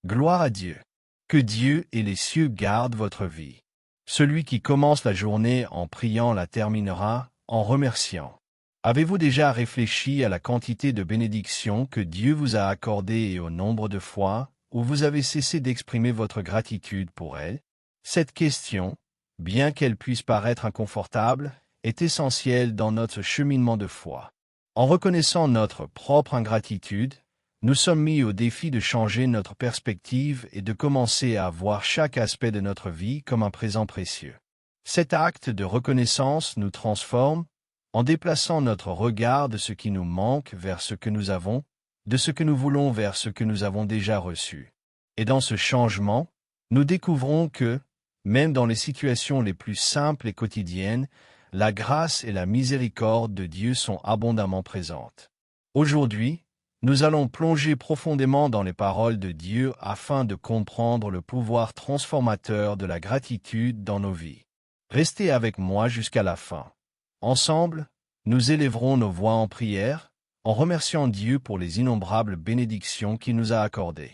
Gloire à Dieu. Que Dieu et les cieux gardent votre vie. Celui qui commence la journée en priant la terminera en remerciant. Avez-vous déjà réfléchi à la quantité de bénédictions que Dieu vous a accordées et au nombre de fois où vous avez cessé d'exprimer votre gratitude pour elles? Cette question, bien qu'elle puisse paraître inconfortable, est essentielle dans notre cheminement de foi. En reconnaissant notre propre ingratitude, nous sommes mis au défi de changer notre perspective et de commencer à voir chaque aspect de notre vie comme un présent précieux. Cet acte de reconnaissance nous transforme en déplaçant notre regard de ce qui nous manque vers ce que nous avons, de ce que nous voulons vers ce que nous avons déjà reçu. Et dans ce changement, nous découvrons que, même dans les situations les plus simples et quotidiennes, la grâce et la miséricorde de Dieu sont abondamment présentes. Aujourd'hui, nous allons plonger profondément dans les paroles de Dieu afin de comprendre le pouvoir transformateur de la gratitude dans nos vies. Restez avec moi jusqu'à la fin. Ensemble, nous élèverons nos voix en prière, en remerciant Dieu pour les innombrables bénédictions qu'il nous a accordées.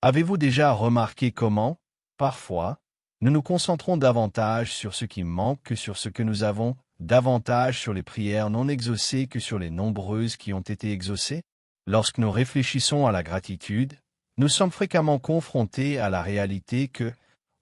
Avez-vous déjà remarqué comment, parfois, nous nous concentrons davantage sur ce qui manque que sur ce que nous avons, davantage sur les prières non exaucées que sur les nombreuses qui ont été exaucées? Lorsque nous réfléchissons à la gratitude, nous sommes fréquemment confrontés à la réalité que,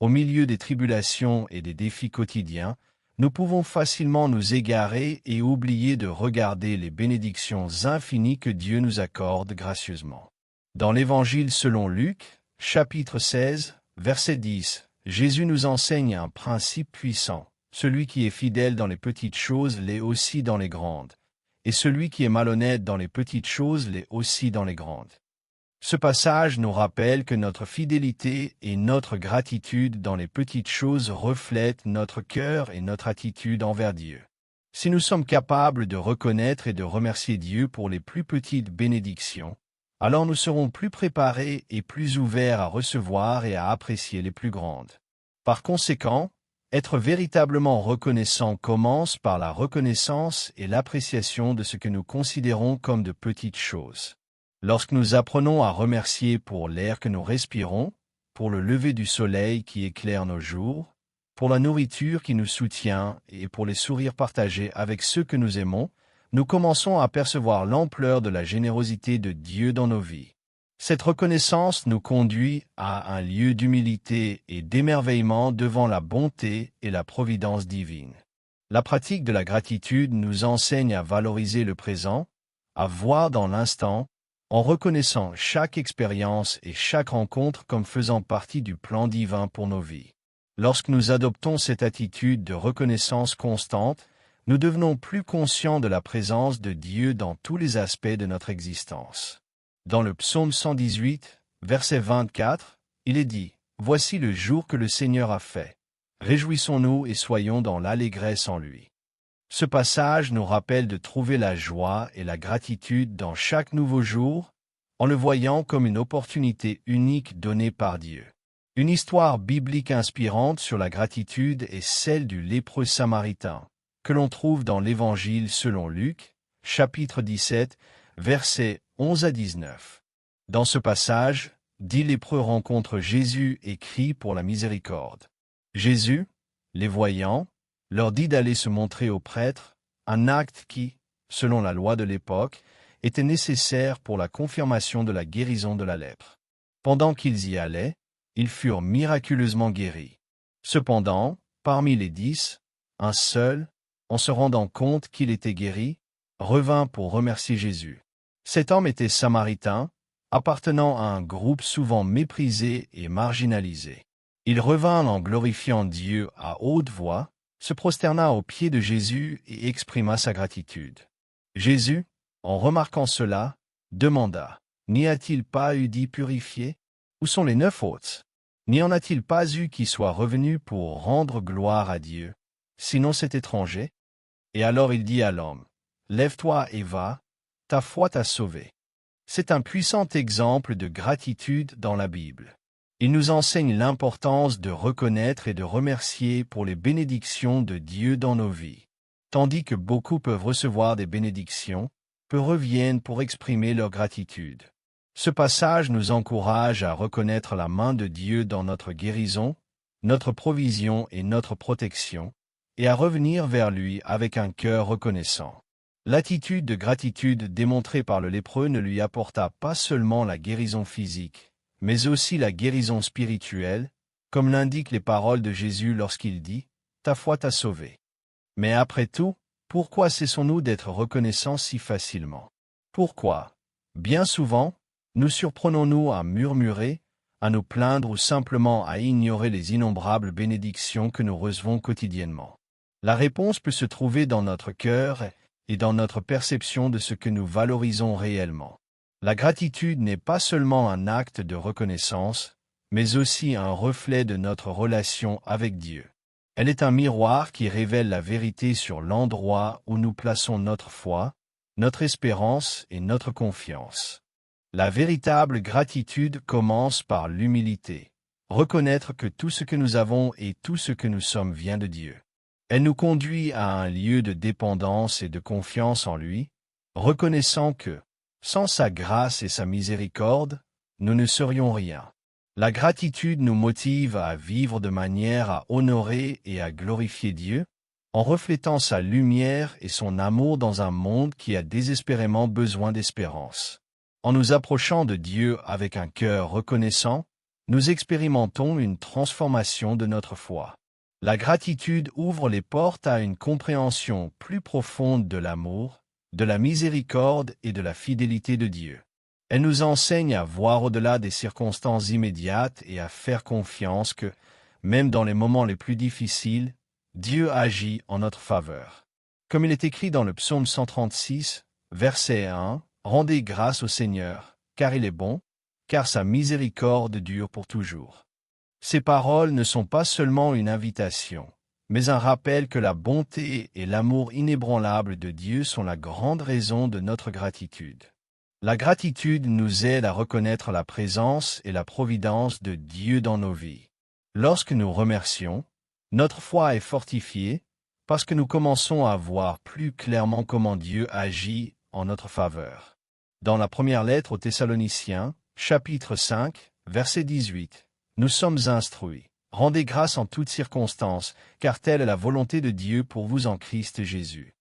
au milieu des tribulations et des défis quotidiens, nous pouvons facilement nous égarer et oublier de regarder les bénédictions infinies que Dieu nous accorde gracieusement. Dans l'Évangile selon Luc, chapitre 16, verset 10, Jésus nous enseigne un principe puissant. Celui qui est fidèle dans les petites choses l'est aussi dans les grandes, et celui qui est malhonnête dans les petites choses l'est aussi dans les grandes. Ce passage nous rappelle que notre fidélité et notre gratitude dans les petites choses reflètent notre cœur et notre attitude envers Dieu. Si nous sommes capables de reconnaître et de remercier Dieu pour les plus petites bénédictions, alors nous serons plus préparés et plus ouverts à recevoir et à apprécier les plus grandes. Par conséquent, être véritablement reconnaissant commence par la reconnaissance et l'appréciation de ce que nous considérons comme de petites choses. Lorsque nous apprenons à remercier pour l'air que nous respirons, pour le lever du soleil qui éclaire nos jours, pour la nourriture qui nous soutient et pour les sourires partagés avec ceux que nous aimons, nous commençons à percevoir l'ampleur de la générosité de Dieu dans nos vies. Cette reconnaissance nous conduit à un lieu d'humilité et d'émerveillement devant la bonté et la providence divine. La pratique de la gratitude nous enseigne à valoriser le présent, à voir dans l'instant, en reconnaissant chaque expérience et chaque rencontre comme faisant partie du plan divin pour nos vies. Lorsque nous adoptons cette attitude de reconnaissance constante, nous devenons plus conscients de la présence de Dieu dans tous les aspects de notre existence. Dans le psaume 118, verset 24, il est dit « Voici le jour que le Seigneur a fait. Réjouissons-nous et soyons dans l'allégresse en lui. » Ce passage nous rappelle de trouver la joie et la gratitude dans chaque nouveau jour, en le voyant comme une opportunité unique donnée par Dieu. Une histoire biblique inspirante sur la gratitude est celle du lépreux samaritain, que l'on trouve dans l'Évangile selon Luc, chapitre 17, versets 11 à 19. Dans ce passage, 10 lépreux rencontrent Jésus et crient pour la miséricorde. Jésus, les voyant, leur dit d'aller se montrer aux prêtres, un acte qui, selon la loi de l'époque, était nécessaire pour la confirmation de la guérison de la lèpre. Pendant qu'ils y allaient, ils furent miraculeusement guéris. Cependant, parmi les 10, un seul, en se rendant compte qu'il était guéri, revint pour remercier Jésus. Cet homme était samaritain, appartenant à un groupe souvent méprisé et marginalisé. Il revint en glorifiant Dieu à haute voix, se prosterna aux pieds de Jésus et exprima sa gratitude. Jésus, en remarquant cela, demanda « N'y a-t-il pas eu d'y purifier? Où sont les 9 autres? N'y en a-t-il pas eu qui soient revenus pour rendre gloire à Dieu, sinon cet étranger ?» Et alors il dit à l'homme « Lève-toi et va, ta foi t'a sauvé. » C'est un puissant exemple de gratitude dans la Bible. Il nous enseigne l'importance de reconnaître et de remercier pour les bénédictions de Dieu dans nos vies. Tandis que beaucoup peuvent recevoir des bénédictions, peu reviennent pour exprimer leur gratitude. Ce passage nous encourage à reconnaître la main de Dieu dans notre guérison, notre provision et notre protection, et à revenir vers lui avec un cœur reconnaissant. L'attitude de gratitude démontrée par le lépreux ne lui apporta pas seulement la guérison physique, mais aussi la guérison spirituelle, comme l'indiquent les paroles de Jésus lorsqu'il dit « Ta foi t'a sauvé ». Mais après tout, pourquoi cessons-nous d'être reconnaissants si facilement? Pourquoi? Bien souvent, nous surprenons-nous à murmurer, à nous plaindre ou simplement à ignorer les innombrables bénédictions que nous recevons quotidiennement. La réponse peut se trouver dans notre cœur et dans notre perception de ce que nous valorisons réellement. La gratitude n'est pas seulement un acte de reconnaissance, mais aussi un reflet de notre relation avec Dieu. Elle est un miroir qui révèle la vérité sur l'endroit où nous plaçons notre foi, notre espérance et notre confiance. La véritable gratitude commence par l'humilité. Reconnaître que tout ce que nous avons et tout ce que nous sommes vient de Dieu. Elle nous conduit à un lieu de dépendance et de confiance en lui, reconnaissant que, sans sa grâce et sa miséricorde, nous ne serions rien. La gratitude nous motive à vivre de manière à honorer et à glorifier Dieu, en reflétant sa lumière et son amour dans un monde qui a désespérément besoin d'espérance. En nous approchant de Dieu avec un cœur reconnaissant, nous expérimentons une transformation de notre foi. La gratitude ouvre les portes à une compréhension plus profonde de l'amour, de la miséricorde et de la fidélité de Dieu. Elle nous enseigne à voir au-delà des circonstances immédiates et à faire confiance que, même dans les moments les plus difficiles, Dieu agit en notre faveur. Comme il est écrit dans le psaume 136, verset 1, « Rendez grâce au Seigneur, car il est bon, car sa miséricorde dure pour toujours. » Ces paroles ne sont pas seulement une invitation, mais un rappel que la bonté et l'amour inébranlable de Dieu sont la grande raison de notre gratitude. La gratitude nous aide à reconnaître la présence et la providence de Dieu dans nos vies. Lorsque nous remercions, notre foi est fortifiée parce que nous commençons à voir plus clairement comment Dieu agit en notre faveur. Dans la première lettre aux Thessaloniciens, chapitre 5, verset 18, nous sommes instruits. Rendez grâce en toutes circonstances, car telle est la volonté de Dieu pour vous en Christ Jésus.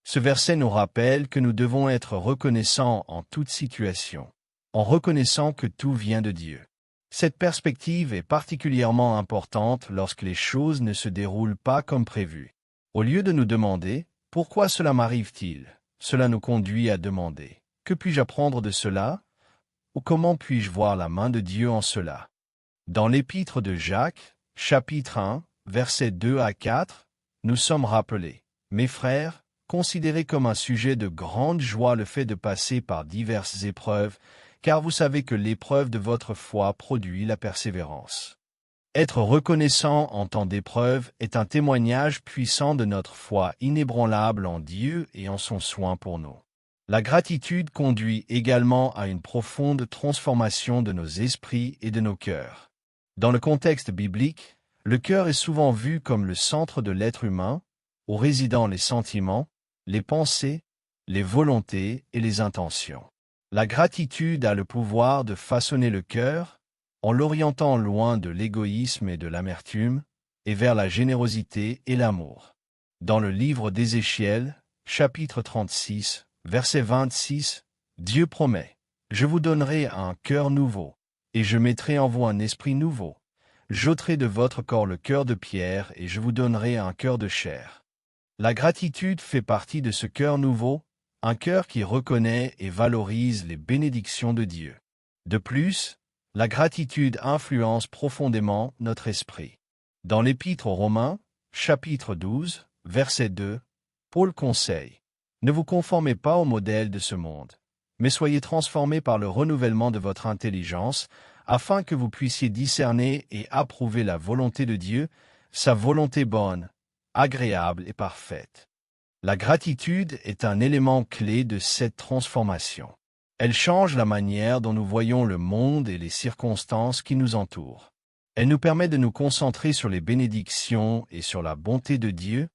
Ce verset nous rappelle que nous devons être reconnaissants en toute situation, en reconnaissant que tout vient de Dieu. Cette perspective est particulièrement importante lorsque les choses ne se déroulent pas comme prévu. Au lieu de nous demander « Pourquoi cela m'arrive-t-il ?», cela nous conduit à demander « Que puis-je apprendre de cela ?» ou « Comment puis-je voir la main de Dieu en cela ?» Dans l'épître de Jacques, chapitre 1, versets 2 à 4, nous sommes rappelés « Mes frères, considérez comme un sujet de grande joie le fait de passer par diverses épreuves, car vous savez que l'épreuve de votre foi produit la persévérance. » Être reconnaissant en temps d'épreuve est un témoignage puissant de notre foi inébranlable en Dieu et en son soin pour nous. La gratitude conduit également à une profonde transformation de nos esprits et de nos cœurs. Dans le contexte biblique, le cœur est souvent vu comme le centre de l'être humain, où résident les sentiments, les pensées, les volontés et les intentions. La gratitude a le pouvoir de façonner le cœur, en l'orientant loin de l'égoïsme et de l'amertume, et vers la générosité et l'amour. Dans le livre d'Ézéchiel, chapitre 36, verset 26, Dieu promet « Je vous donnerai un cœur nouveau, et je mettrai en vous un esprit nouveau. J'ôterai de votre corps le cœur de pierre, et je vous donnerai un cœur de chair. » La gratitude fait partie de ce cœur nouveau, un cœur qui reconnaît et valorise les bénédictions de Dieu. De plus, la gratitude influence profondément notre esprit. Dans l'Épître aux Romains, chapitre 12, verset 2, Paul conseille « Ne vous conformez pas au modèle de ce monde, mais soyez transformés par le renouvellement de votre intelligence, afin que vous puissiez discerner et approuver la volonté de Dieu, sa volonté bonne, agréable et parfaite. » La gratitude est un élément clé de cette transformation. Elle change la manière dont nous voyons le monde et les circonstances qui nous entourent. Elle nous permet de nous concentrer sur les bénédictions et sur la bonté de Dieu,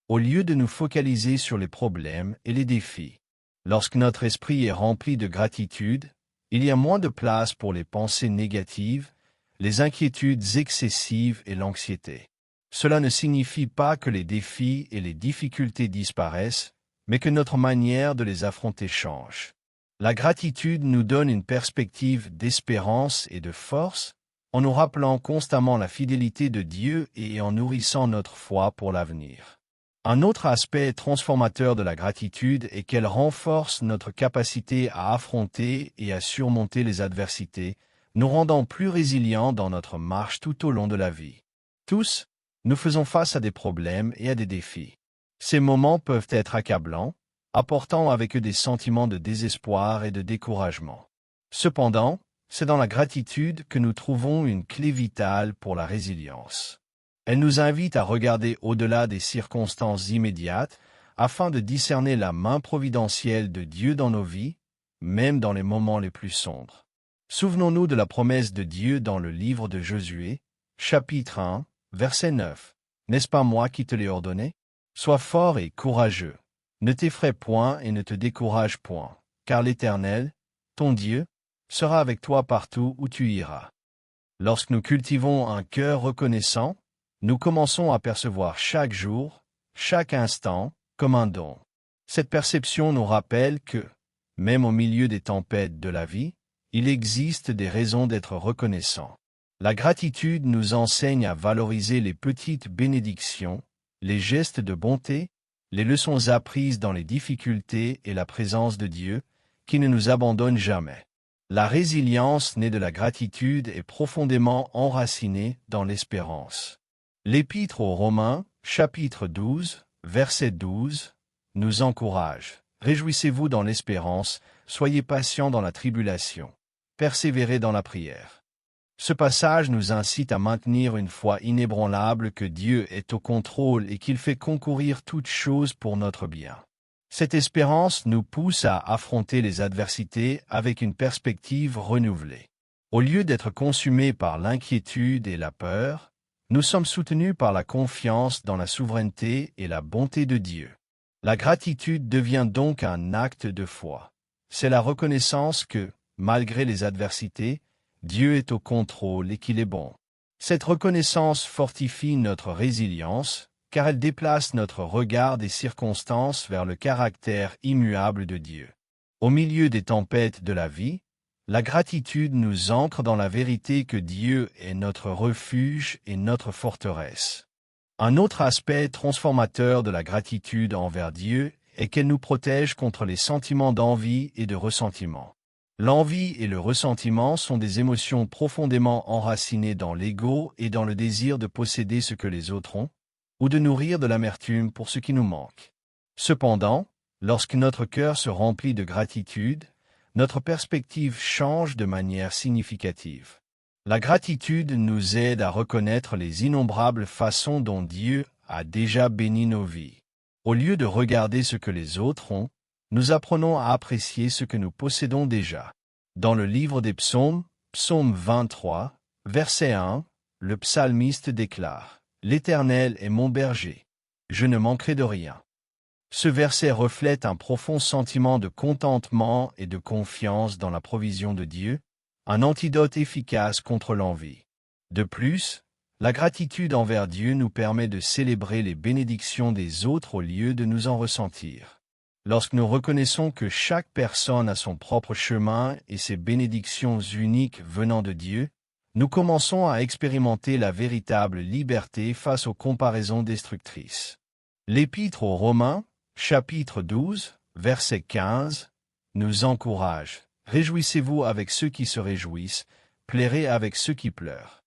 au lieu de nous focaliser sur les problèmes et les défis. Lorsque notre esprit est rempli de gratitude, Il y a moins de place pour les pensées négatives, les inquiétudes excessives et l'anxiété. Cela ne signifie pas que les défis et les difficultés disparaissent, mais que notre manière de les affronter change. La gratitude nous donne une perspective d'espérance et de force, en nous rappelant constamment la fidélité de Dieu et en nourrissant notre foi pour l'avenir. Un autre aspect transformateur de la gratitude est qu'elle renforce notre capacité à affronter et à surmonter les adversités, nous rendant plus résilients dans notre marche tout au long de la vie. Tous, nous faisons face à des problèmes et à des défis. Ces moments peuvent être accablants, apportant avec eux des sentiments de désespoir et de découragement. Cependant, c'est dans la gratitude que nous trouvons une clé vitale pour la résilience. Elle nous invite à regarder au-delà des circonstances immédiates afin de discerner la main providentielle de Dieu dans nos vies, même dans les moments les plus sombres. Souvenons-nous de la promesse de Dieu dans le livre de Josué, chapitre 1, verset 9. « N'est-ce pas moi qui te l'ai ordonné? Sois fort et courageux. Ne t'effraie point et ne te décourage point, car l'Éternel, ton Dieu, sera avec toi partout où tu iras. » Lorsque nous cultivons un cœur reconnaissant, nous commençons à percevoir chaque jour, chaque instant, comme un don. Cette perception nous rappelle que, même au milieu des tempêtes de la vie, il existe des raisons d'être reconnaissant. La gratitude nous enseigne à valoriser les petites bénédictions, les gestes de bonté, les leçons apprises dans les difficultés et la présence de Dieu, qui ne nous abandonne jamais. La résilience née de la gratitude est profondément enracinée dans l'espérance. L'Épître aux Romains, chapitre 12, verset 12, nous encourage. « Réjouissez-vous dans l'espérance, soyez patients dans la tribulation, persévérez dans la prière. » Ce passage nous incite à maintenir une foi inébranlable que Dieu est au contrôle et qu'il fait concourir toutes choses pour notre bien. Cette espérance nous pousse à affronter les adversités avec une perspective renouvelée. Au lieu d'être consumés par l'inquiétude et la peur, nous sommes soutenus par la confiance dans la souveraineté et la bonté de Dieu. La gratitude devient donc un acte de foi. C'est la reconnaissance que, malgré les adversités, Dieu est au contrôle et qu'il est bon. Cette reconnaissance fortifie notre résilience, car elle déplace notre regard des circonstances vers le caractère immuable de Dieu. Au milieu des tempêtes de la vie, la gratitude nous ancre dans la vérité que Dieu est notre refuge et notre forteresse. Un autre aspect transformateur de la gratitude envers Dieu est qu'elle nous protège contre les sentiments d'envie et de ressentiment. L'envie et le ressentiment sont des émotions profondément enracinées dans l'ego et dans le désir de posséder ce que les autres ont, ou de nourrir de l'amertume pour ce qui nous manque. Cependant, lorsque notre cœur se remplit de gratitude, notre perspective change de manière significative. La gratitude nous aide à reconnaître les innombrables façons dont Dieu a déjà béni nos vies. Au lieu de regarder ce que les autres ont, nous apprenons à apprécier ce que nous possédons déjà. Dans le livre des Psaumes, Psaume 23, verset 1, le psalmiste déclare « L'Éternel est mon berger, je ne manquerai de rien ». Ce verset reflète un profond sentiment de contentement et de confiance dans la provision de Dieu, un antidote efficace contre l'envie. De plus, la gratitude envers Dieu nous permet de célébrer les bénédictions des autres au lieu de nous en ressentir. Lorsque nous reconnaissons que chaque personne a son propre chemin et ses bénédictions uniques venant de Dieu, nous commençons à expérimenter la véritable liberté face aux comparaisons destructrices. L'Épître aux Romains, chapitre 12, verset 15, nous encourage. « Réjouissez-vous avec ceux qui se réjouissent, pleurez avec ceux qui pleurent. »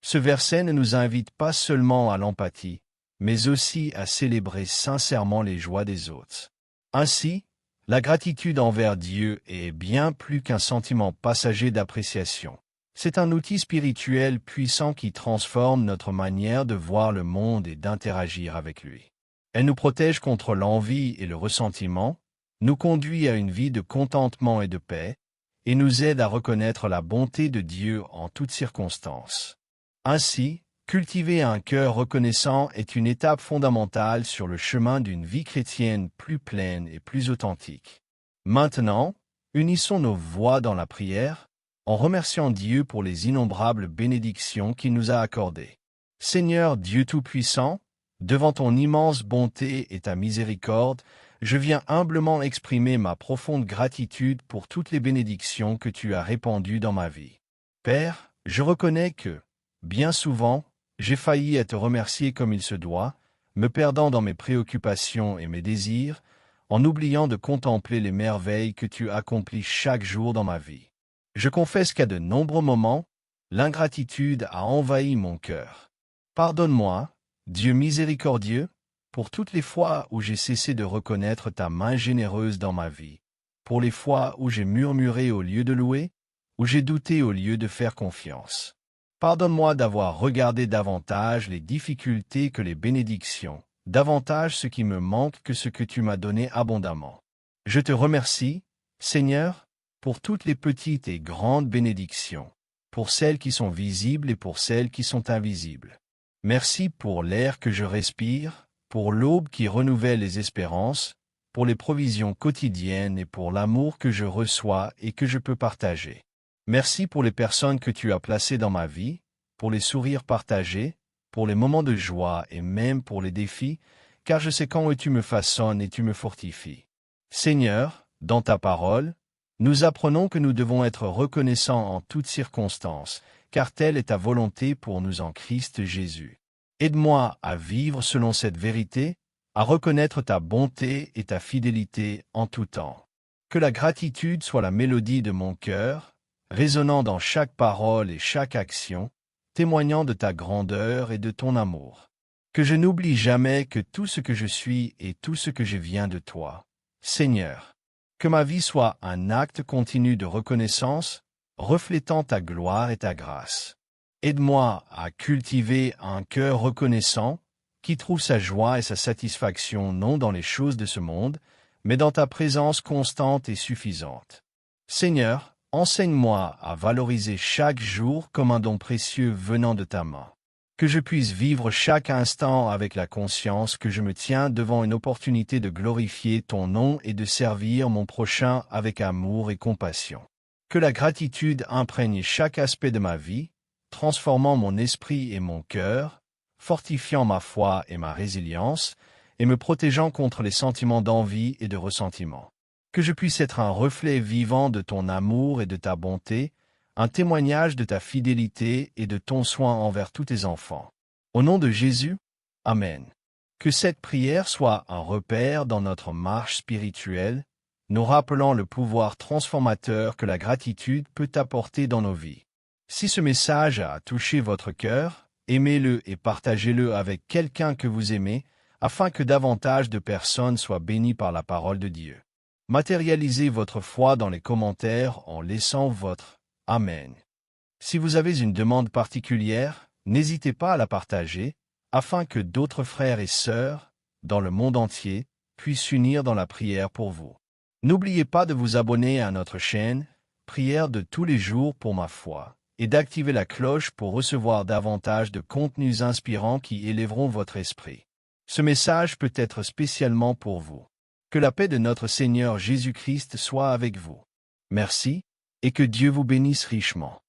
Ce verset ne nous invite pas seulement à l'empathie, mais aussi à célébrer sincèrement les joies des autres. Ainsi, la gratitude envers Dieu est bien plus qu'un sentiment passager d'appréciation. C'est un outil spirituel puissant qui transforme notre manière de voir le monde et d'interagir avec lui. Elle nous protège contre l'envie et le ressentiment, nous conduit à une vie de contentement et de paix, et nous aide à reconnaître la bonté de Dieu en toutes circonstances. Ainsi, cultiver un cœur reconnaissant est une étape fondamentale sur le chemin d'une vie chrétienne plus pleine et plus authentique. Maintenant, Unissons nos voix dans la prière, en remerciant Dieu pour les innombrables bénédictions qu'il nous a accordées. Seigneur Dieu Tout-Puissant, devant ton immense bonté et ta miséricorde, je viens humblement exprimer ma profonde gratitude pour toutes les bénédictions que tu as répandues dans ma vie. Père, je reconnais que, bien souvent, j'ai failli être remercié comme il se doit, me perdant dans mes préoccupations et mes désirs, en oubliant de contempler les merveilles que tu accomplis chaque jour dans ma vie. Je confesse qu'à de nombreux moments, l'ingratitude a envahi mon cœur. Pardonne-moi, Dieu miséricordieux, pour toutes les fois où j'ai cessé de reconnaître ta main généreuse dans ma vie, pour les fois où j'ai murmuré au lieu de louer, où j'ai douté au lieu de faire confiance. Pardonne-moi d'avoir regardé davantage les difficultés que les bénédictions, davantage ce qui me manque que ce que tu m'as donné abondamment. Je te remercie, Seigneur, pour toutes les petites et grandes bénédictions, pour celles qui sont visibles et pour celles qui sont invisibles. Merci pour l'air que je respire, pour l'aube qui renouvelle les espérances, pour les provisions quotidiennes et pour l'amour que je reçois et que je peux partager. Merci pour les personnes que tu as placées dans ma vie, pour les sourires partagés, pour les moments de joie et même pour les défis, car je sais quand tu me façonnes et tu me fortifies. Seigneur, dans ta parole, nous apprenons que nous devons être reconnaissants en toutes circonstances, car telle est ta volonté pour nous en Christ Jésus. Aide-moi à vivre selon cette vérité, à reconnaître ta bonté et ta fidélité en tout temps. Que la gratitude soit la mélodie de mon cœur, résonnant dans chaque parole et chaque action, témoignant de ta grandeur et de ton amour. Que je n'oublie jamais que tout ce que je suis et tout ce que je viens de toi. Seigneur, que ma vie soit un acte continu de reconnaissance, reflétant ta gloire et ta grâce. Aide-moi à cultiver un cœur reconnaissant, qui trouve sa joie et sa satisfaction non dans les choses de ce monde, mais dans ta présence constante et suffisante. Seigneur, enseigne-moi à valoriser chaque jour comme un don précieux venant de ta main. Que je puisse vivre chaque instant avec la conscience que je me tiens devant une opportunité de glorifier ton nom et de servir mon prochain avec amour et compassion. Que la gratitude imprègne chaque aspect de ma vie, transformant mon esprit et mon cœur, fortifiant ma foi et ma résilience, et me protégeant contre les sentiments d'envie et de ressentiment. Que je puisse être un reflet vivant de ton amour et de ta bonté, un témoignage de ta fidélité et de ton soin envers tous tes enfants. Au nom de Jésus, Amen. Que cette prière soit un repère dans notre marche spirituelle, nous rappelant le pouvoir transformateur que la gratitude peut apporter dans nos vies. Si ce message a touché votre cœur, aimez-le et partagez-le avec quelqu'un que vous aimez, afin que davantage de personnes soient bénies par la parole de Dieu. Matérialisez votre foi dans les commentaires en laissant votre Amen. Si vous avez une demande particulière, n'hésitez pas à la partager, afin que d'autres frères et sœurs, dans le monde entier, puissent s'unir dans la prière pour vous. N'oubliez pas de vous abonner à notre chaîne, Prière de tous les jours pour ma foi, et d'activer la cloche pour recevoir davantage de contenus inspirants qui élèveront votre esprit. Ce message peut être spécialement pour vous. Que la paix de notre Seigneur Jésus-Christ soit avec vous. Merci, et que Dieu vous bénisse richement.